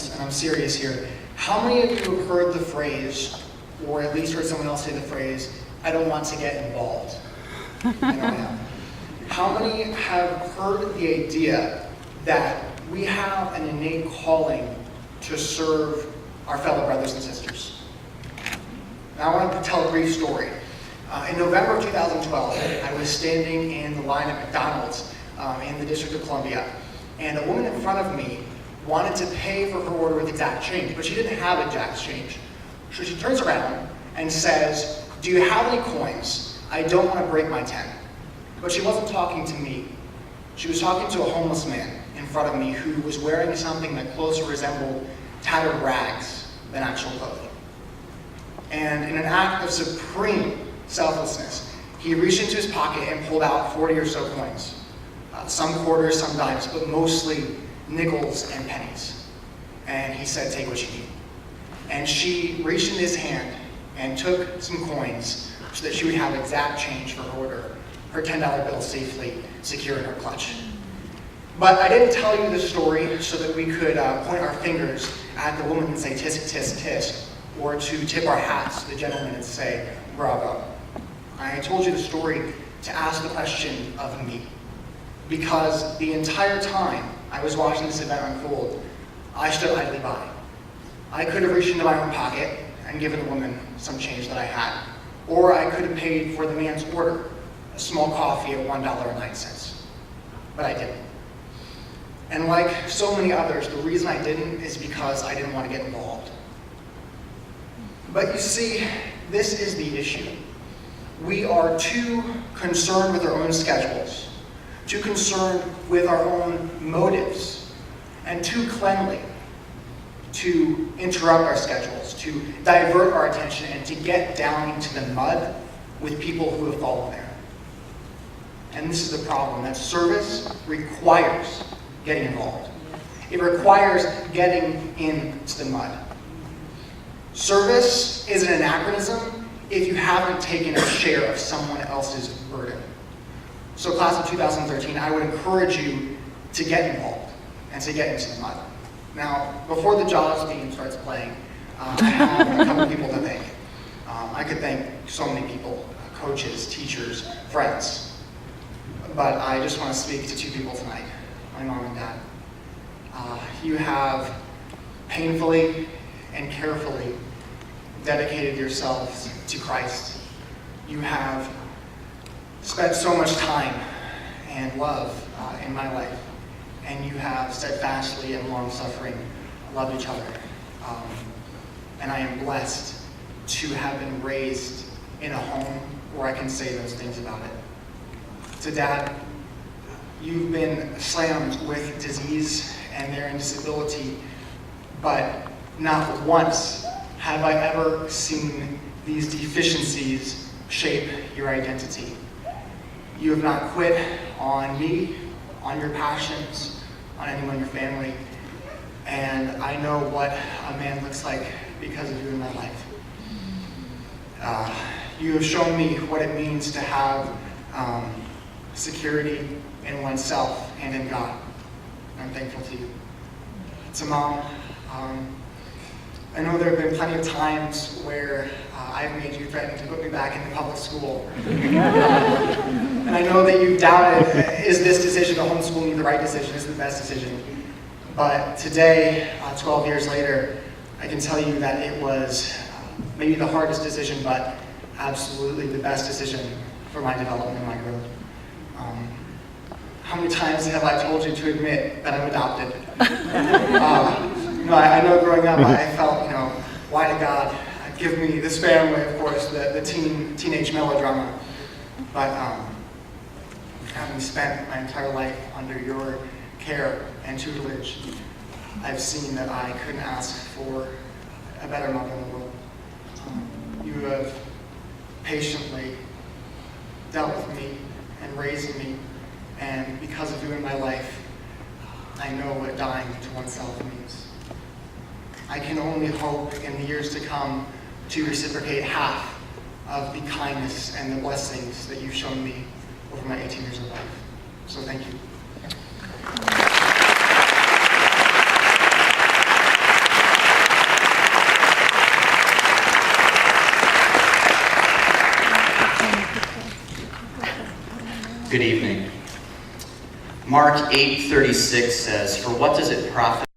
moments, and I'm serious here, how many of you have heard the phrase, or at least heard someone else say the phrase, "I don't want to get involved"? I know I have. How many have heard the idea that we have an innate calling to serve our fellow brothers and sisters? Now I want to tell a brief story. In November of 2012, I was standing in the line at McDonald's in the District of Columbia, and a woman in front of me wanted to pay for her order with exact change, but she didn't have exact change. So she turns around and says, "Do you have any coins? I don't want to break my 10. But she wasn't talking to me. She was talking to a homeless man in front of me who was wearing something that closer resembled tattered rags than actual clothing. And in an act of supreme selflessness, he reached into his pocket and pulled out 40 or so coins. Some quarters, some dimes, but mostly nickels and pennies. And he said, "Take what you need." And she reached into his hand and took some coins so that she would have exact change for her order, her $10 bill safely secure in her clutch. But I didn't tell you this story so that we could point our fingers at the woman and say, "Tisk, tisk, tisk," or to tip our hats to the gentleman and say, "Bravo." I told you the story to ask the question of me. Because the entire time I was watching this event unfold, I stood idly by. I could have reached into my own pocket and given the woman some change that I had. Or I could have paid for the man's order, a small coffee at $1.09. But I didn't. And like so many others, the reason I didn't is because I didn't want to get involved. But you see, this is the issue. We are too concerned with our own schedules, too concerned with our own motives, and too cleanly to interrupt our schedules, to divert our attention, and to get down into the mud with people who have fallen there. And this is the problem, that service requires getting involved. It requires getting into the mud. Service is an anachronism if you haven't taken a share of someone else's burden. So class of 2013, I would encourage you to get involved and to get into the mud. Now, before the Jaws theme starts playing, I have a couple people to thank. I could thank so many people, coaches, teachers, friends. But I just want to speak to two people tonight, my mom and dad. You have painfully and carefully dedicated yourselves to Christ. You have spent so much time and love in my life, and you have steadfastly and long-suffering loved each other. And I am blessed to have been raised in a home where I can say those things about it. To Dad, you've been slammed with disease and their disability, but not once have I ever seen these deficiencies shape your identity. You have not quit on me, on your passions, on anyone in your family, and I know what a man looks like because of you in my life. You have shown me what it means to have security in oneself and in God. I'm thankful to you. To Mom, I know there have been plenty of times where I've made you threaten to put me back into public school. And I know that you've doubted, is this decision to homeschool me the right decision, is it the best decision? But today, 12 years later, I can tell you that it was maybe the hardest decision, but absolutely the best decision for my development and my growth. How many times have I told you to admit that I'm adopted? I know growing up I felt, why did God give me this family, of course, the teenage melodrama. But having spent my entire life under your care and tutelage, I've seen that I couldn't ask for a better mother in the world. You have patiently dealt with me and raised me, and because of you in my life, I know what dying to oneself means. I can only hope in the years to come to reciprocate half of the kindness and the blessings that you've shown me over my 18 years of life. So thank you. Good evening. Mark 8:36 says, "For what does it profit